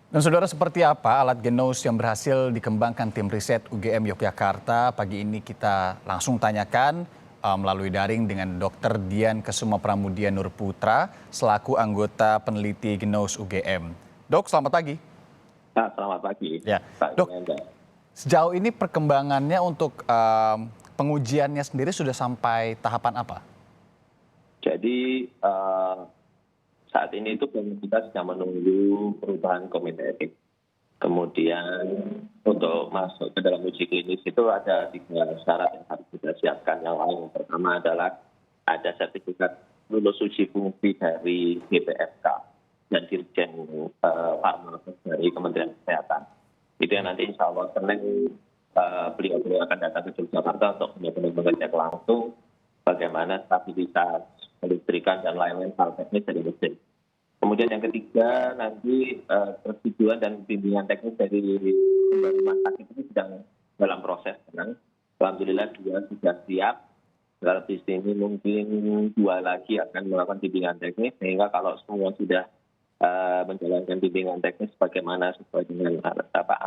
Dan saudara, seperti apa alat Genos yang berhasil dikembangkan tim riset UGM Yogyakarta? Pagi ini kita langsung tanyakan melalui daring dengan Dr. Dian Kesuma Pramudia Nurputra selaku anggota peneliti Genos UGM. Dok, selamat pagi. Selamat pagi, Ya, Pak Dok, Yunanda. sejauh ini perkembangannya untuk pengujiannya sendiri sudah sampai tahapan apa? Jadi saat ini itu kita sedang menunggu perubahan komite etik. Kemudian untuk masuk ke dalam uji klinis itu ada 3 syarat yang harus kita siapkan. Yang pertama adalah ada sertifikat lulus uji fungsi dari BPFK dan Dirjen Farmasi dari Kementerian Kesehatan. Itu yang nanti insya Allah Senin beliau akan datang ke Yogyakarta untuk benar-benar mengecek langsung bagaimana stabilitas kelistrikan dan lain-lain hal teknis dari mesin. Kemudian yang ketiga nanti persetujuan dan bimbingan teknis dari rumah sakit itu sedang dalam proses sekarang. Alhamdulillah 2 sudah siap. Kalau di sini mungkin 2 lagi akan melakukan bimbingan teknis sehingga kalau semua sudah menjalankan bimbingan teknis bagaimana sesuai dengan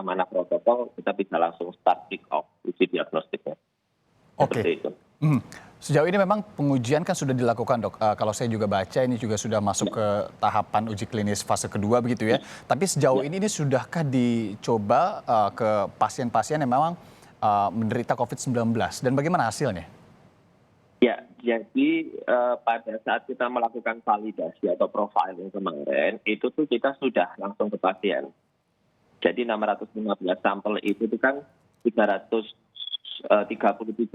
amanah protokol, kita bisa langsung start kick off uji diagnostiknya. Oke. Seperti itu. Sejauh ini memang pengujian kan sudah dilakukan, Dok. Kalau saya juga baca ini juga sudah masuk ke tahapan uji klinis fase kedua begitu ya. Tapi sejauh ini sudahkah dicoba ke pasien-pasien yang memang menderita COVID-19 dan bagaimana hasilnya? Ya, jadi pada saat kita melakukan validasi atau profiling kemarin, itu tuh kita sudah langsung ke pasien. Jadi 615 sampel itu kan 333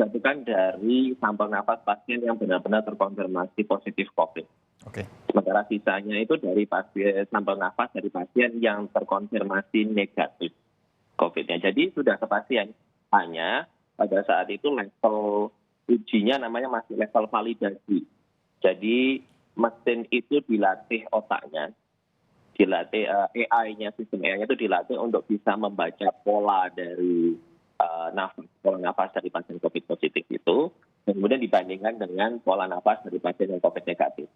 itu kan dari sampel nafas pasien yang benar-benar terkonfirmasi positif COVID. Oke. Sementara sisanya itu dari sampel nafas dari pasien yang terkonfirmasi negatif COVID-nya. Jadi sudah ke pasien. Hanya pada saat itu level ujinya namanya masih level validasi. Jadi mesin itu dilatih otaknya, dilatih AI-nya, sistem AI-nya itu dilatih untuk bisa membaca pola dari pola nafas dari pasien COVID positif itu, kemudian dibandingkan dengan pola nafas dari pasien yang COVID negatif.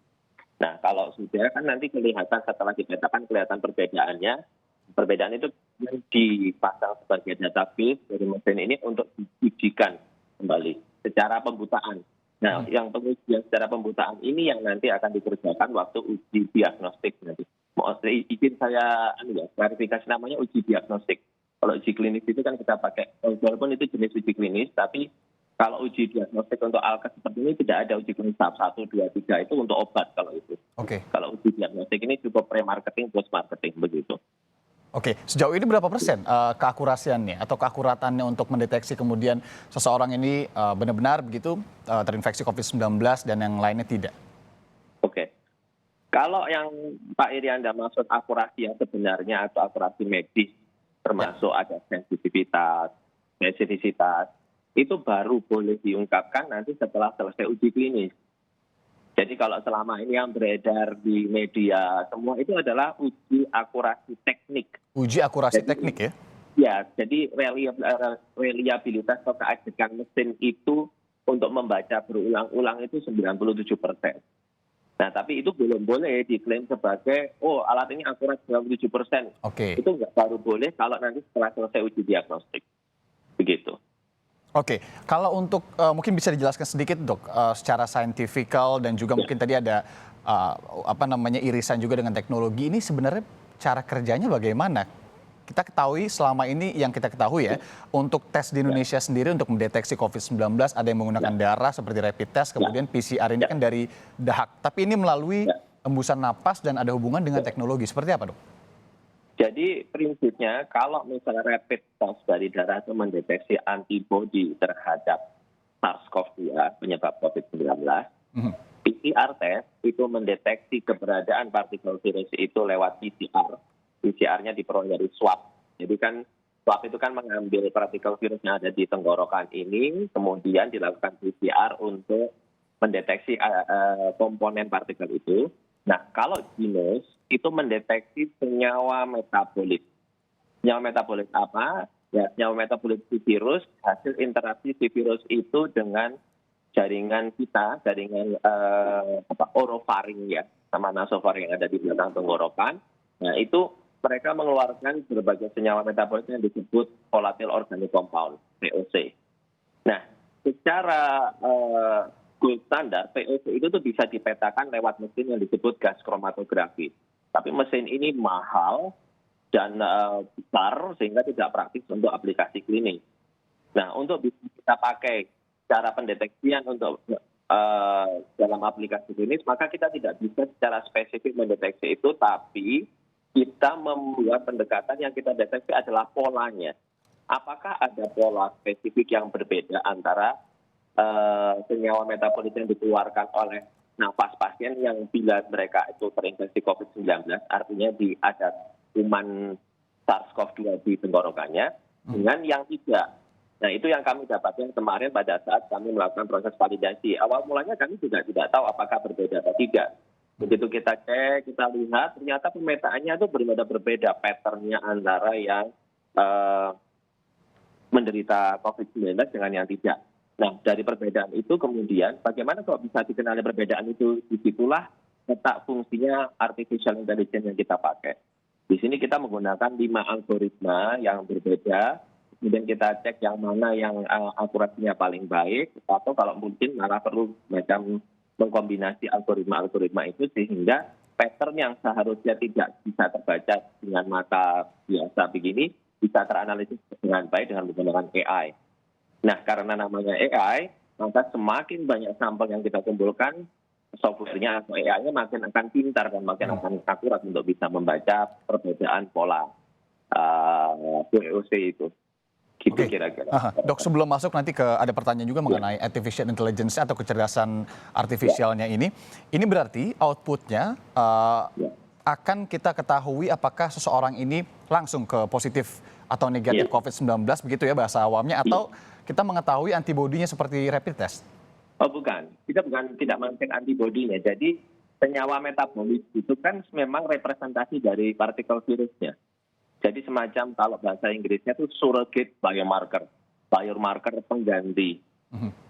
Nah, kalau sudah kan nanti kelihatan setelah dipetakan kelihatan perbedaannya. Perbedaan itu yang dipasang sebagai database dari mesin ini untuk diujikan kembali secara pembutaan. Nah, yang pengujian secara pembutaan ini yang nanti akan dikerjakan waktu uji diagnostik nanti. Izin saya klarifikasi namanya uji diagnostik. Kalau uji klinis itu kan kita pakai, walaupun itu jenis uji klinis, tapi kalau uji diagnostik untuk alkes seperti ini tidak ada uji klinis tahap 1, 2, 3 itu untuk obat kalau itu. Oke. Kalau uji diagnostik ini cukup pre-marketing, post-marketing begitu. Oke, sejauh ini berapa persen keakurasiannya atau keakuratannya untuk mendeteksi kemudian seseorang ini benar-benar begitu terinfeksi COVID-19 dan yang lainnya tidak? Oke. Kalau yang Pak Irianda maksud akurasi yang sebenarnya atau akurasi medis, termasuk ada sensitivitas, spesifisitas, itu baru boleh diungkapkan nanti setelah selesai uji klinis. Jadi kalau selama ini yang beredar di media semua itu adalah uji akurasi teknik. Uji akurasi teknik ya? Ya, jadi reliabilitas atau keajekan mesin itu untuk membaca berulang-ulang itu 97%. Nah, tapi itu belum boleh diklaim sebagai, alat ini akurat 97%. Oke. Itu baru boleh kalau nanti setelah selesai uji diagnostik. Begitu. Oke, kalau untuk mungkin bisa dijelaskan sedikit, Dok, secara scientifical dan juga mungkin tadi ada irisan juga dengan teknologi ini sebenarnya cara kerjanya bagaimana? Kita ketahui selama ini yang kita ketahui ya, untuk tes di Indonesia sendiri untuk mendeteksi COVID-19 ada yang menggunakan darah seperti rapid test, kemudian PCR ini kan dari dahak. Tapi ini melalui embusan napas dan ada hubungan dengan teknologi. Seperti apa, Dok? Jadi prinsipnya kalau misalnya rapid test dari darah itu mendeteksi antibodi terhadap SARS-CoV-2 penyebab COVID-19, PCR test itu mendeteksi keberadaan partikel virus itu lewat PCR. PCR-nya diperoleh dari swab. Jadi kan swab itu kan mengambil partikel virus yang ada di tenggorokan ini, kemudian dilakukan PCR untuk mendeteksi komponen partikel itu. Nah, kalau Genos itu mendeteksi senyawa metabolit. Senyawa metabolit apa? Ya, senyawa metabolit si virus, hasil interaksi si virus itu dengan jaringan kita, jaringan orofaring ya, sama nasofaring yang ada di belakang tenggorokan. Nah, itu mereka mengeluarkan berbagai senyawa metabolit yang disebut volatile organic compound, VOC. Nah, secara gold standar, VOC itu tuh bisa dipetakan lewat mesin yang disebut gas kromatografi. Tapi mesin ini mahal dan besar sehingga tidak praktis untuk aplikasi klinis. Nah, untuk bisa kita pakai cara pendeteksian untuk dalam aplikasi klinis, maka kita tidak bisa secara spesifik mendeteksi itu, tapi kita membuat pendekatan yang kita deteksi adalah polanya. Apakah ada pola spesifik yang berbeda antara senyawa metabolit yang dikeluarkan oleh nafas pasien yang bila mereka itu terinfeksi COVID-19, artinya ada kuman SARS-CoV-2 di tenggorokannya, dengan yang tidak. Nah, itu yang kami dapatkan kemarin pada saat kami melakukan proses validasi. Awal mulanya kami juga tidak tahu apakah berbeda atau tidak. Begitu kita cek, kita lihat, ternyata pemetaannya itu benar-benar berbeda pattern-nya antara yang menderita COVID-19 dengan yang tidak. Nah, dari perbedaan itu kemudian bagaimana kok bisa dikenali perbedaan itu? Disitulah letak fungsinya artificial intelligence yang kita pakai. Di sini kita menggunakan 5 algoritma yang berbeda. Kemudian kita cek yang mana yang akurasinya paling baik, atau kalau mungkin malah perlu macam mengkombinasi algoritma itu sehingga pattern yang seharusnya tidak bisa terbaca dengan mata biasa begini bisa teranalisis dengan baik dengan menggunakan AI. Nah, karena namanya AI, maka semakin banyak sampel yang kita kumpulkan, software-nya atau AI-nya makin akan pintar dan makin akan akurat untuk bisa membaca perbedaan pola VOC itu. Gitu kira-kira. Dok, sebelum masuk nanti ada pertanyaan juga mengenai artificial intelligence atau kecerdasan artifisialnya ini berarti outputnya akan kita ketahui apakah seseorang ini langsung ke positif atau negatif COVID-19 begitu ya bahasa awamnya, atau kita mengetahui antibodinya seperti rapid test? Oh bukan, kita tidak mengecek antibodinya. Jadi senyawa metabolit itu kan memang representasi dari partikel virusnya. Jadi semacam kalau bahasa Inggrisnya itu surrogate biomarker pengganti.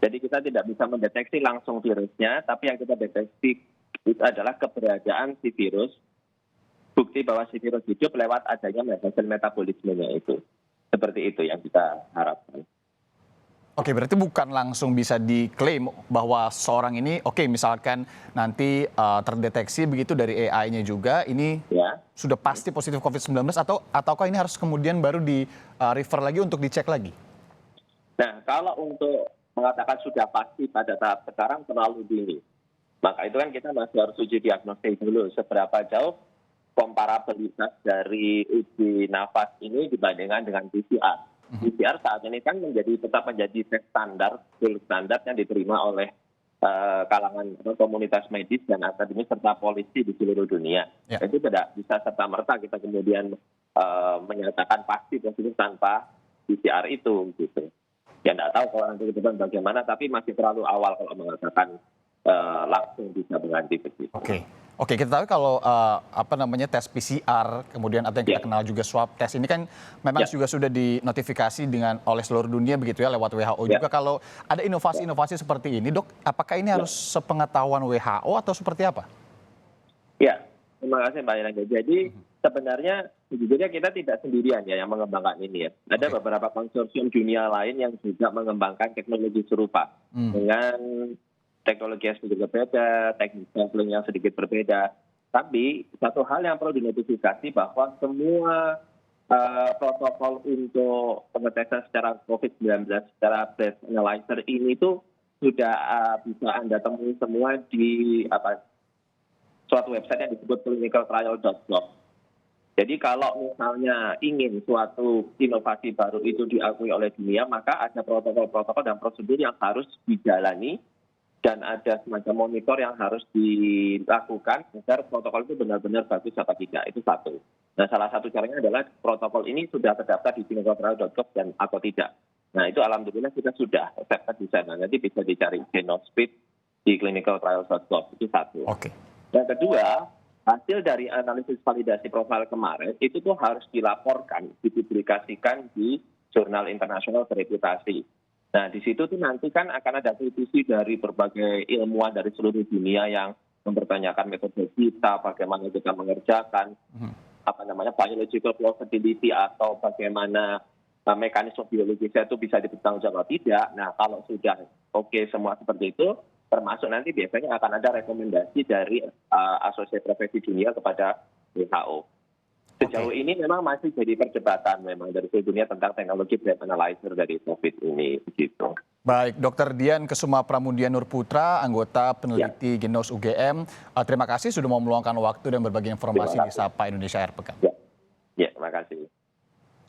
Jadi kita tidak bisa mendeteksi langsung virusnya, tapi yang kita deteksi itu adalah keberadaan si virus, bukti bahwa si virus hidup lewat adanya hasil metabolismenya itu. Seperti itu yang kita harapkan. Oke, berarti bukan langsung bisa diklaim bahwa seorang ini, misalkan nanti terdeteksi begitu dari AI-nya juga, ini sudah pasti positif COVID-19, ataukah ini harus kemudian baru di refer lagi untuk dicek lagi? Nah, kalau untuk mengatakan sudah pasti pada tahap sekarang terlalu dini. Maka itu kan kita masih harus uji diagnostik dulu, seberapa jauh komparabilitas dari uji nafas ini dibandingkan dengan PCR. PCR saat ini kan tetap menjadi tes standar, gold standar yang diterima oleh kalangan komunitas medis dan akademis serta polisi di seluruh dunia. Itu tidak bisa serta-merta kita kemudian menyatakan pasti positif tanpa PCR itu, gitu. Ya tidak tahu kalau nanti ke depan bagaimana, tapi masih terlalu awal kalau mengatakan langsung bisa mengganti begitu. Oke, kita tahu kalau tes PCR kemudian atau yang kita kenal juga swab test ini kan memang juga sudah dinotifikasi oleh seluruh dunia begitu ya lewat WHO juga. Kalau ada inovasi-inovasi seperti ini, Dok, apakah ini harus sepengetahuan WHO atau seperti apa? Ya, terima kasih Mbak Iranga. Jadi sebenarnya sejujurnya kita tidak sendirian ya yang mengembangkan ini ya. Ada beberapa konsorsium dunia lain yang juga mengembangkan teknologi serupa dengan teknologi yang sedikit berbeda, teknik sampling yang sedikit berbeda. Tapi satu hal yang perlu dinotifikasi bahwa semua protokol untuk pengetesan secara COVID-19 secara breath analyzer ini tuh sudah bisa Anda temui semua di suatu website yang disebut clinicaltrial.gov. Jadi kalau misalnya ingin suatu inovasi baru itu diakui oleh dunia, maka ada protokol-protokol dan prosedur yang harus dijalani dan ada semacam monitor yang harus dilakukan agar protokol itu benar-benar bagus atau tidak. Itu satu. Nah, salah satu caranya adalah protokol ini sudah terdaftar di clinicaltrial.gov dan atau tidak. Nah, itu alhamdulillah kita sudah accepted di sana. Nanti bisa dicari Genospeed di clinicaltrial.gov. Itu satu. Yang kedua, hasil dari analisis validasi profil kemarin itu tuh harus dilaporkan, dipublikasikan di jurnal internasional bereputasi. Nah, di situ tuh nanti kan akan ada kritisi dari berbagai ilmuwan dari seluruh dunia yang mempertanyakan metode kita, bagaimana kita mengerjakan. biological plausibility atau bagaimana mekanisme biologisnya itu bisa dipertanggungjawabkan atau tidak. Nah, kalau sudah oke semua seperti itu, termasuk nanti biasanya akan ada rekomendasi dari Asosiasi Profesi Dunia kepada WHO. Sejauh ini memang masih jadi perdebatan memang dari seluruh dunia tentang teknologi breath analyzer dari COVID ini, gitu. Baik, Dr. Dian Kesuma Pramudia Nurputra, anggota peneliti Genos UGM. Terima kasih sudah mau meluangkan waktu dan berbagi informasi di Sapa Indonesia Air Pekan. Ya.